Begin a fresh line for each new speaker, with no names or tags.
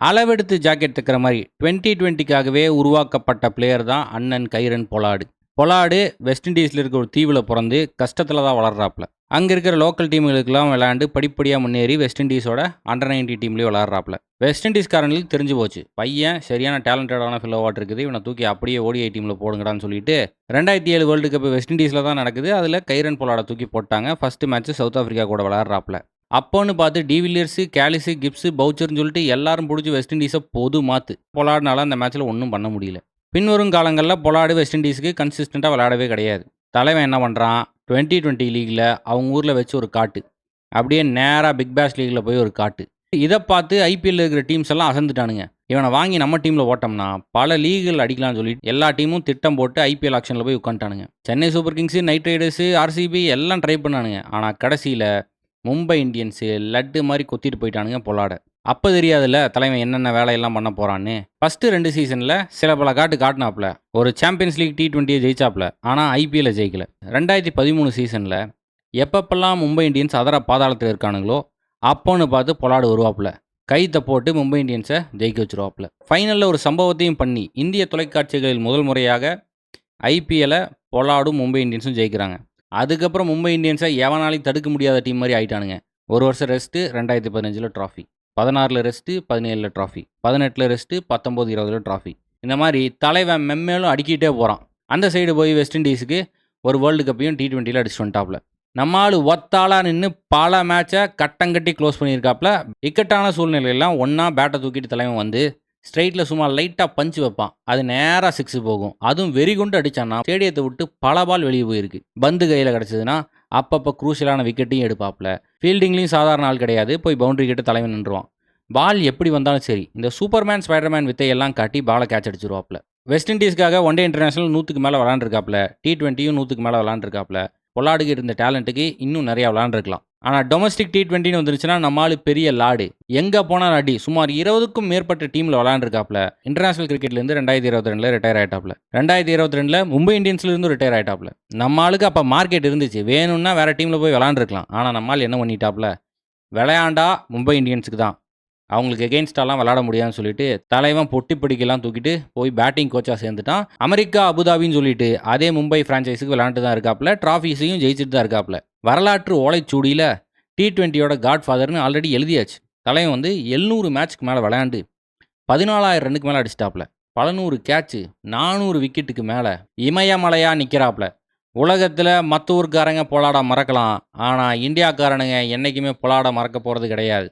அளவெடுத்து ஜாக்கெட் தைக்கிற மாதிரி 2020க்காகவே உருவாக்கப்பட்ட பிளேயர் தான் அண்ணன் கைரன் பொலாடு. பொலாடு வெஸ்ட் இண்டீஸில் இருக்க ஒரு தீவில் பிறந்து கஷ்டத்தில் தான் வளர்றாப்புல. அங்கே இருக்கிற லோக்கல் டீமுகளுக்கெல்லாம் விளையாண்டு படிப்படியாக முன்னேறி வெஸ்ட் இண்டீஸோட அண்டர் 90 டீம்லேயே விளாட்றாப்புல. வெஸ்ட் இண்டீஸ்காரங்களுக்கு தெரிஞ்சு போச்சு, பையன் சரியான டேலண்டடான ஃபில்லோவாட் இருக்குது, இவனை தூக்கி அப்படியே ஓடிஐ டீமில் போடுங்கடான்னு சொல்லிட்டு 2007 வேர்ல்டு கப் வெஸ்ட் இண்டீஸில் தான் நடக்குது. அதில் கைரன் பொலாடை தூக்கி போட்டாங்க. ஃபஸ்ட்டு மேட்ச் சவுத் ஆஃப்ரிக்கா கூட விளாட்றாப்புல. அப்போன்னு பார்த்து டிவிலியர்ஸு, கேலிஸு, கிப்ஸு, பவுச்சர்னு சொல்லிட்டு எல்லாரும் பிடிச்சி வெஸ்ட் இண்டீஸை பொது மாற்று. பொலாடுனால அந்த மேட்ச்சில் ஒன்றும் பண்ண முடியல. பின்வரும் காலங்களில் பொலாடு வெஸ்ட் இண்டீஸுக்கு கன்சிஸ்டண்ட்டாக விளையாடவே கிடையாது. தலைவன் என்ன பண்ணுறான், 2020 லீகில் அவங்க ஊரில் வச்சு ஒரு காட்டு, அப்படியே நேராக பிக் பேஷ் லீகில் போய் ஒரு காட்டு. இதை பார்த்து ஐபிஎல் இருக்கிற டீம்ஸ் எல்லாம் அசந்துட்டானுங்க. இவனை வாங்கி நம்ம டீமில் ஓட்டோம்னா பல லீகுகள் அடிக்கலாம்னு சொல்லிட்டு எல்லா டீமும் திட்டம் போட்டு ஐபிஎல் ஆக்ஷனில் போய் உட்காந்துட்டானுங்க. Chennai super kings, knight riders, RCB எல்லாம் ட்ரை பண்ணானுங்க. ஆனால் கடைசியில் மும்பை இந்தியன்ஸு லட்டு மாதிரி கொத்திட்டு போயிட்டானுங்க பொலாட. அப்போ தெரியாதுல்ல தலைவன் என்னென்ன வேலையெல்லாம் பண்ண போகிறான்னு. ஃபஸ்ட்டு 2 சீசனில் சில பல காட்டினாப்புல. ஒரு சாம்பியன்ஸ் லீக் T20 ஜெயிச்சாப்புல, ஆனால் ஐபிஎல்லை ஜெயிக்கல. 2013 சீசனில் எப்பப்பெல்லாம் மும்பை இந்தியன்ஸ் அதர பாதாளத்தில் இருக்கானுங்களோ அப்போன்னு பார்த்து பொலாடு வருவாப்புல. கைத்தை போட்டு மும்பை இந்தியன்ஸை ஜெயிக்க வச்சுருவாப்புல. ஃபைனலில் ஒரு சம்பவத்தையும் பண்ணி இந்திய தொலைக்காட்சிகளில் முதல் முறையாக ஐபிஎல்லை பொலாடும் மும்பை இந்தியன்ஸும் ஜெயிக்கிறாங்க. அதுக்கப்புறம் மும்பை இந்தியன்ஸை எவனாலையும் தடுக்க முடியாத டீம் மாதிரி ஆயிட்டானுங்க. ஒரு வருஷம் rest, 2015 trophy, 16 rest, 17 trophy, 18 rest, 19, 20 trophy. இந்த மாதிரி தலைவன் மெம்மேலும் அடிக்கிட்டே போகிறான். அந்த சைடு போய் வெஸ்ட் இண்டீஸுக்கு ஒரு வேர்ல்டு கப்பையும் T20 அடிச்சுட்டு வந்துட்டாப்புல. நம்மால் ஒத்தாளாக நின்று பல மேட்சை கட்டங்கட்டி க்ளோஸ் பண்ணியிருக்காப்புல. இக்கட்டான சூழ்நிலையெல்லாம் ஒன்றா பேட்டை தூக்கிட்டு தலைவன் வந்து ஸ்ட்ரைட்டில் சும்மா லைட்டாக பஞ்சு வைப்பான். அது நேராக 6 போகும். அதுவும் வெறி கொண்டு அடித்தான்னா ஸ்டேடியத்தை விட்டு பல பால் வெளியே போயிருக்கு. பந்து கையில் கிடச்சதுன்னா அப்பப்போ குரூஷியலான விக்கெட்டையும் எடுப்பாப்புல. ஃபீல்டிங்லேயும் சாதாரண ஆள் கிடையாது, போய் பவுண்டரி கிட்ட தலைவன் நின்றுவான். பால் எப்படி வந்தாலும் சரி, இந்த சூப்பர்மேன் ஸ்பைடர்மேன் வித்தையெல்லாம் காட்டி பாலை கேட்ச் அடிச்சிருவாப்புல. வெஸ்ட் இண்டீஸ்க்காக ஒன் டே இன்டர்நேஷனல் 100க்கு மேலே விளாண்டுருக்காப்புல. T20யும் 100க்கு மேலே விளாண்டுருக்காப்புல. பொலாடுக்கு இருந்த டேலண்ட்டுக்கு இன்னும் நிறையா விளாண்டுருக்கலாம். ஆனால் டொமஸ்டிக் T20 வந்துருச்சுன்னா நம்மளால் பெரிய லாடு, எங்கே போனால் அடி. சுமார் 20க்கும் மேற்பட்ட டீமில் விளாண்டுருக்காப்புல. இன்டர்நேஷனல் கிரிக்கெட்லேருந்து 2022 ரிட்டையர் ஆகிட்டாப்புல. 2022 மும்பை இந்தியன்ஸ்லேருந்து ரிட்டையர் ஆகிட்டாப்புல. நம்மளுக்கு அப்போ மார்க்கெட் இருந்துச்சு, வேணும்னா வேறு டீமில் போய் விளாண்டுருக்கலாம். ஆனால் நம்மால் என்ன பண்ணிட்டாப்புல, விளையாண்டா மும்பை இந்தியன்ஸுக்கு தான், அவங்களுக்கு எகெயின்ஸ்டாலாம் விளாட முடியாதுன்னு சொல்லிட்டு தலைவன் பொட்டி பிடிக்கலாம் தூக்கிட்டு போய் பேட்டிங் கோச்சாக சேர்ந்துட்டான். அமெரிக்கா அபுதாபின்னு சொல்லிட்டு அதே மும்பை ஃப்ரான்ச்சைஸுக்கு விளாண்டு தான் இருக்காப்புல. ட்ராஃபீஸையும் ஜெயிச்சுட்டு தான் இருக்காப்புல. வரலாற்று ஓலைச்சூடியில் T20யோட காட்ஃபாதர்னு ஆல்ரெடி எழுதியாச்சு. தலைவன் வந்து 700 மேட்ச்க்கு மேலே விளையாண்டு 14,000 ரன்னுக்கு மேலே அடிச்சிட்டாப்புல. 100 கேட்சு, 400 விக்கெட்டுக்கு மேலே இமயமலையாக நிற்கிறாப்புல. உலகத்தில் மற்ற ஊருக்காரங்க பொலாட மறக்கலாம், ஆனால் இந்தியாக்காரனுங்க என்றைக்குமே பொலாட மறக்க போகிறது கிடையாது.